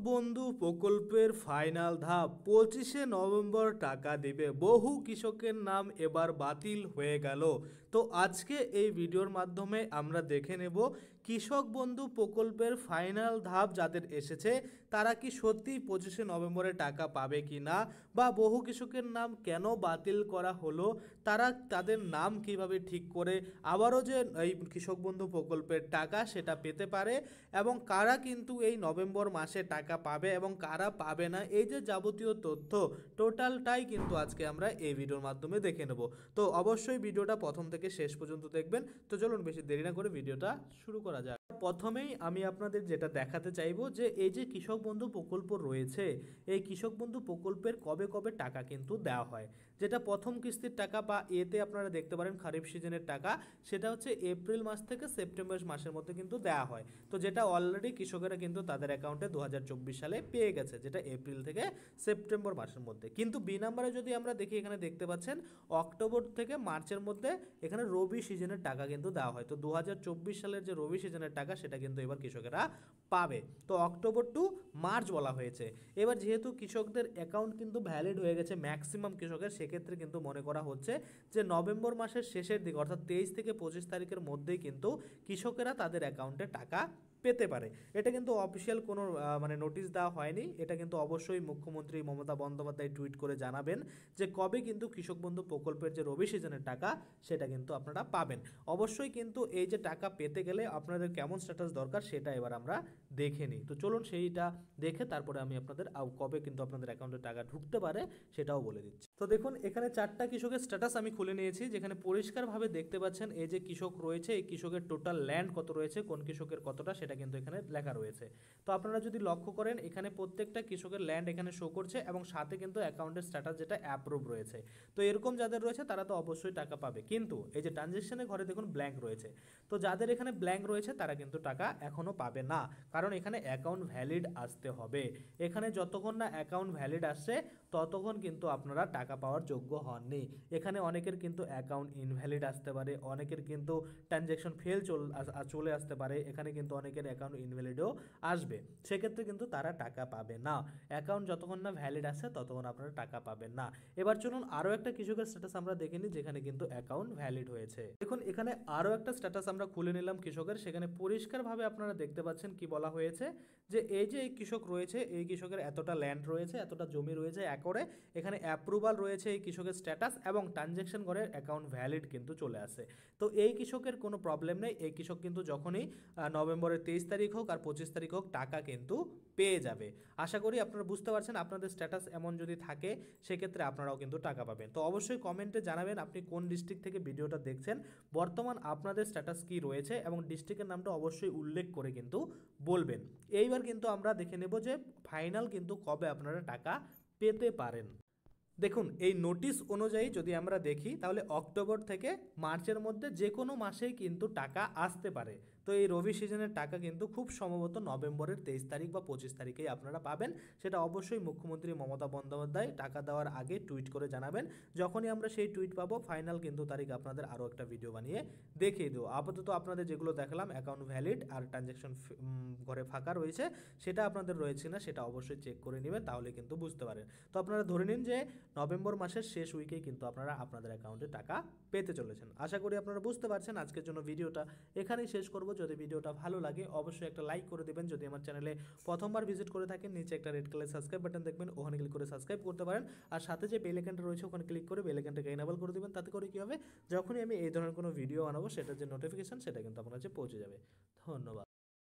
বন্ধু প্রকল্পের ফাইনাল ধাপ 25শে নভেম্বর টাকা দেবে। বহু কৃষকের নাম এবার বাতিল হয়ে গেল। তো আজকে এই ভিডিওর মাধ্যমে আমরা দেখে নেব কৃষক বন্ধু প্রকল্পের ফাইনাল ধাপ যাদের এসেছে তারা কি সত্যি 25শে নভেম্বরে টাকা পাবে কি না, বা বহু কৃষকের নাম কেন বাতিল করা হলো, তারা তাদের নাম কিভাবে ঠিক করে আবারও যে এই কৃষক বন্ধু প্রকল্পের টাকা সেটা পেতে পারে, এবং কারা কিন্তু এই নভেম্বর মাসে টাকা পাবে এবং কারা পাবে না, এই যে যাবতীয় তথ্য টোটালটাই কিন্তু আজকে আমরা এই ভিডিওর মাধ্যমে দেখে নেব। তো অবশ্যই ভিডিওটা প্রথম থেকে শেষ পর্যন্ত দেখবেন। তো চলুন বেশি দেরি না করে ভিডিওটা শুরু করা যাক। প্রথমেই আমি আপনাদের যেটা দেখাতে চাইবো যে এই যে কৃষক বন্ধু প্রকল্প রয়েছে, এই কৃষক বন্ধু প্রকল্পের কবে কবে টাকা কিন্তু দেওয়া হয়। যেটা প্রথম কিস্তির টাকা বা এতে আপনারা দেখতে পারেন খারিফ সিজনের টাকা, সেটা হচ্ছে এপ্রিল মাস থেকে সেপ্টেম্বর মাসের মধ্যে কিন্তু দেওয়া হয়। তো যেটা অলরেডি কৃষকেরা কিন্তু তাদের অ্যাকাউন্টে 2024 সালে পেয়ে গেছে, যেটা এপ্রিল থেকে সেপ্টেম্বর মাসের মধ্যে। কিন্তু বি নাম্বারে যদি আমরা দেখি, এখানে দেখতে পাচ্ছেন অক্টোবর থেকে মার্চের মধ্যে এখানে রবি সিজনের টাকা কিন্তু দেওয়া হয়। তো 2024 সালের যে রবি সিজনের টাকা সেটা কিন্তু এবার কৃষকেরা পাবে। তো অক্টোবর টু মার্চ বলা হয়েছে। এবার যেহেতু কৃষকদের অ্যাকাউন্ট কিন্তু ভ্যালিড হয়ে গেছে ম্যাক্সিমাম কৃষকের, সেক্ষেত্রে কিন্তু মনে করা হচ্ছে যে নভেম্বর মাসের শেষের দিকে অর্থাৎ 23 থেকে 25 তারিখের মধ্যেই কিন্তু কৃষকেরা তাদের অ্যাকাউন্টে টাকা পেতে পারে। এটা কিন্তু অফিসিয়াল কোনো নোটিশ দেওয়া হয়নি। এটা কিন্তু অবশ্যই মুখ্যমন্ত্রী মমতা বন্দ্যোপাধ্যায় টুইট করে জানাবেন যে কবে কিন্তু কৃষক বন্ধু প্রকল্পের যে রবি সিজনের টাকা সেটা কিন্তু আপনারা পাবেন। অবশ্যই কিন্তু এই যে টাকা পেতে গেলে আপনাদের কেমন স্ট্যাটাস দরকার সেটা এবার আমরা দেখে নিই। তো চলুন সেইটা দেখে তারপরে আমি আপনাদের কবে কিন্তু আপনাদের অ্যাকাউন্টে টাকা ঢুকতে পারে সেটাও বলে দিচ্ছি। তো দেখুন এখানে 4টা কৃষকের স্ট্যাটাস আমি খুলে নিয়েছি, যেখানে পরিষ্কারভাবে দেখতে পাচ্ছেন এই যে কৃষক রয়েছে, এই কৃষকের টোটাল ল্যান্ড কত রয়েছে, কোন কৃষকের কতটা, সেটা কিন্তু এখানে লেখা রয়েছে। তো আপনারা যদি লক্ষ্য করেন এখানে প্রত্যেকটা কৃষকের ল্যান্ড এখানে শো করছে এবং সাথে কিন্তু অ্যাকাউন্টের স্ট্যাটাস যেটা অ্যাপ্রুভ রয়েছে। তো এরকম যাদের রয়েছে তারা তো অবশ্যই টাকা পাবে। কিন্তু এই যে ট্রানজ্যাকশনের ঘরে দেখুন ব্ল্যাঙ্ক রয়েছে, তো যাদের এখানে ব্ল্যাঙ্ক রয়েছে তারা কিন্তু টাকা এখনো পাবে না, কারণ এখানে অ্যাকাউন্ট ভ্যালিড আসতে হবে। এখানে যতক্ষণ না অ্যাকাউন্ট ভ্যালিড আসছে ততক্ষণ কিন্তু আপনারা টাকা পাওয়ার যোগ্য হননি। এখানে অনেকের কিন্তু অ্যাকাউন্ট ইনভ্যালিড আসতে পারে, অনেকের কিন্তু ট্রানজ্যাকশন ফেল চলে আসতে পারে, এখানে কিন্তু অনেকের অ্যাকাউন্ট ইনভ্যালিডও আসবে। সেক্ষেত্রে কিন্তু তারা টাকা পাবে না। অ্যাকাউন্ট যতক্ষণ না ভ্যালিড আসে ততক্ষণ আপনারা টাকা পাবেন না। এবার চলুন আরও একটা কৃষকের স্ট্যাটাস আমরা দেখে নিই যেখানে কিন্তু অ্যাকাউন্ট ভ্যালিড হয়েছে। দেখুন এখানে আরও একটা স্ট্যাটাস আমরা খুলে নিলাম কৃষকের, সেখানে পরিষ্কারভাবে আপনারা দেখতে পাচ্ছেন কি বলা হয়েছে যে এই যে এই কৃষক রয়েছে, এই কৃষকের এতটা ল্যান্ড রয়েছে, এতটা জমি রয়েছে একরে, এখানে অ্যাপ্রুভাল রয়েছে এই কৃষকের স্ট্যাটাস এবং ট্রানজ্যাকশন করে অ্যাকাউন্ট ভ্যালিড কিন্তু চলে আসে। তো এই কৃষকের কোনো প্রবলেম নেই, এই কৃষক কিন্তু যখনই নভেম্বরের 23 তারিখ হোক আর 25 তারিখ হোক টাকা কিন্তু পেয়ে যাবে। আশা করি আপনারা বুঝতে পারছেন, আপনাদের স্ট্যাটাস এমন যদি থাকে সেক্ষেত্রে আপনারাও কিন্তু টাকা পাবেন। তো অবশ্যই কমেন্টে জানাবেন আপনি কোন ডিস্ট্রিক্ট থেকে ভিডিওটা দেখছেন, বর্তমান আপনাদের স্ট্যাটাস কি রয়েছে এবং ডিস্ট্রিক্টের নামটা অবশ্যই উল্লেখ করে কিন্তু বলবেন। এইবার কিন্তু আমরা দেখে নেব যে ফাইনাল কিন্তু কবে আপনারা টাকা পেতে পারেন। দেখুন এই নোটিশ অনুযায়ী যদি আমরা দেখি তাহলে অক্টোবর থেকে মার্চের মধ্যে যে কোনো মাসেই কিন্তু টাকা আসতে পারে। তো এই রবি সিজনের টাকা কিন্তু খুব সম্ভবত নভেম্বরের 23 তারিখ বা 25 তারিখেই আপনারা পাবেন। সেটা অবশ্যই মুখ্যমন্ত্রী মমতা বন্দ্যোপাধ্যায় টাকা দেওয়ার আগে টুইট করে জানাবেন। যখনই আমরা সেই টুইট পাবো ফাইনাল কিন্তু তারিখ আপনাদের আরও একটা ভিডিও বানিয়ে দেখিয়ে দেবো। আপাতত আপনাদের যেগুলো দেখালাম অ্যাকাউন্ট ভ্যালিড আর ট্রানজ্যাকশন ঘরে ফাঁকা রয়েছে, সেটা আপনাদের রয়েছে না সেটা অবশ্যই চেক করে নেবেন, তাহলে কিন্তু বুঝতে পারেন। তো আপনারা ধরে নিন যে নভেম্বর মাসের শেষ উইকেই কিন্তু আপনারা আপনাদের অ্যাকাউন্টে টাকা পেতে চলেছেন। আশা করি আপনারা বুঝতে পারছেন। আজকের জন্য ভিডিওটা এখানেই শেষ করব। যদি ভিডিওটা ভালো লাগে অবশ্যই একটা লাইক করে দেবেন। যদি আমার চ্যানেলে প্রথমবার ভিজিট করে থাকেন নিচে একটা রেড কালার সাবস্ক্রাইব বাটন দেখবেন, ওখানে ক্লিক করে সাবস্ক্রাইব করতে পারেন। আর সাথে যে বেল আইকনটা রয়েছে ওখানে ক্লিক করে বেল আইকনটাকে এনেবল করে দেবেন। তাতে করে কী হবে, যখনই আমি এই ধরনের কোনো ভিডিও বানাবো সেটার যে নোটিফিকেশন সেটা কিন্তু আপনার কাছে পৌঁছে যাবে। ধন্যবাদ।